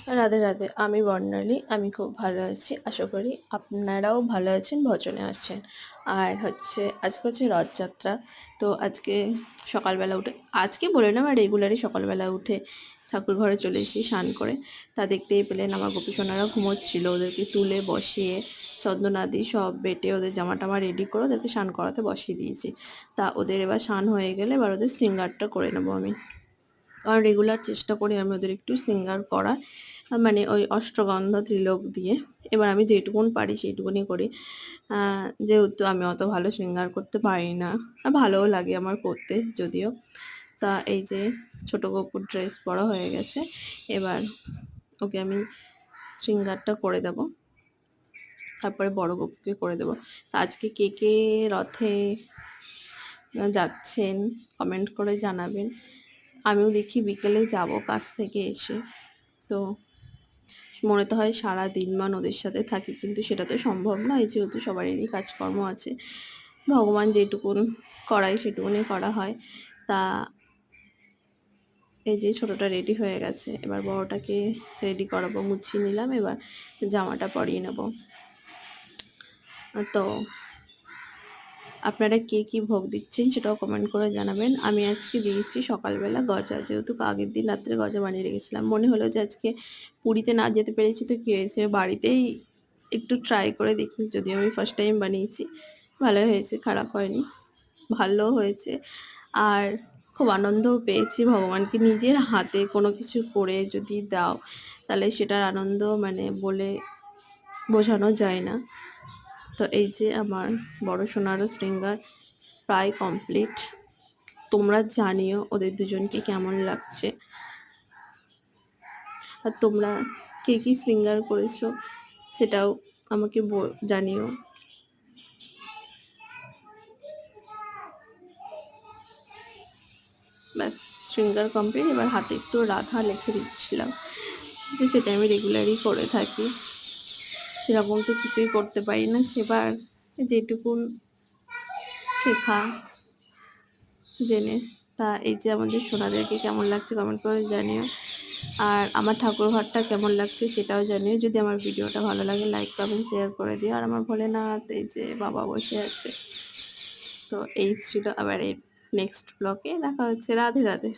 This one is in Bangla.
রাধে রাধে, আমি বর্ণালী। আমি খুব ভালো আছি, আশা করি আপনারাও ভালো আছেন, ভজনে আসছেন। আর আজকে হচ্ছে রথযাত্রা। তো আজকে সকালবেলা উঠে, আজকে বলে না, আমার রেগুলারই সকালবেলা উঠে ঠাকুর ঘরে চলে এসেছি স্নান করে। তা দেখতেই পেলেন আমার গোপীসোনারা ঘুমোচ্ছিল, ওদেরকে তুলে বসিয়ে চন্দনাদি সব বেটে ওদের জামা টামা রেডি করে ওদেরকে স্নান করাতে বসিয়ে দিয়েছি। তা ওদের এবার স্নান হয়ে গেলে এবার ওদের শৃঙ্গারটা করে নেবো আমি। কারণ রেগুলার চেষ্টা করি আমি ওদের একটু সিঙ্গার করার, মানে ওই অষ্টগন্ধা ত্রিলোক দিয়ে। এবার আমি যেটুকুন পারি সেইটুকুনি করি। যেহেতু আমি অত ভালো সিঙ্গার করতে পারি না, আর ভালোও লাগে আমার করতে যদিও। তা এই যে ছোট গপুর ড্রেস পরা হয়ে গেছে, এবার ওকে আমি শৃঙ্গারটা করে দেব, তারপরে বড় গপুকে করে দেব। তা আজকে কে কে রথে যাচ্ছেন কমেন্ট করে জানাবেন। আমিও দেখি বিকেলে যাব কাজ থেকে এসে। তো মনে তো হয় সারা দিনমান ওদের সাথে থাকি, কিন্তু সেটা তো সম্ভব নয়, যেহেতু সবারই কাজকর্ম আছে। ভগবান যেটুকুন করায় সেটুকুনি করা হয়। তা এই যে ছোটটা রেডি হয়ে গেছে, এবার বড়টাকে রেডি করাবো, মুছিয়ে নিলাম, এবার জামাটা পরিয়ে নেব। তো আপনারা কে কি ভোগ দিচ্ছেন সেটাও কমেন্ট করে জানাবেন। আমি আজকে দিয়েছি সকালবেলা গজা, যেহেতু আগের দিন রাত্রে গজা বানিয়ে রেখেছিলাম। মনে হলো যে আজকে পুরীতে না যেতে পেরেছি তো কী হয়েছে, বাড়িতেই একটু ট্রাই করে দেখি। যদিও আমি ফার্স্ট টাইম বানিয়েছি, ভালো হয়েছে, খারাপ হয়নি, ভালো হয়েছে। আর খুব আনন্দও পেয়েছি। ভগবানকে নিজের হাতে কোনো কিছু করে যদি দাও, তাহলে সেটার আনন্দ মানে বলে বোঝানো যায় না। তো এই যে আমার বড় সোনারও শৃঙ্গার প্রায় কমপ্লিট। তোমরা জানিও ওদের দুজনকে কেমন লাগছে, আর তোমরা কে কি শৃঙ্গার করেছো সেটাও আমাকে জানিও। ব্যাস, শৃঙ্গার কমপ্লিট। এবার হাতে একটু রাধা লিখে দিচ্ছিলাম, যে সেটা আমি রেগুলারই করে থাকি। সেরকম তো কিছুই করতে পারি না, সেবার যেটুকুন শেখা জেনে। তা এই যে আমাদের সোনাদেরকে কেমন লাগছে কমেন্ট করে জানিও। আর আমার ঠাকুর ঘরটা কেমন লাগছে সেটাও জানিও। যদি আমার ভিডিওটা ভালো লাগে লাইক কমেন্ট শেয়ার করে দিও। আর আমার ভোলেনাথ এই যে বাবা বসে আছে। তো এই ছিল আবার এই নেক্সট ব্লগে দেখা হচ্ছে। রাধে রাধে।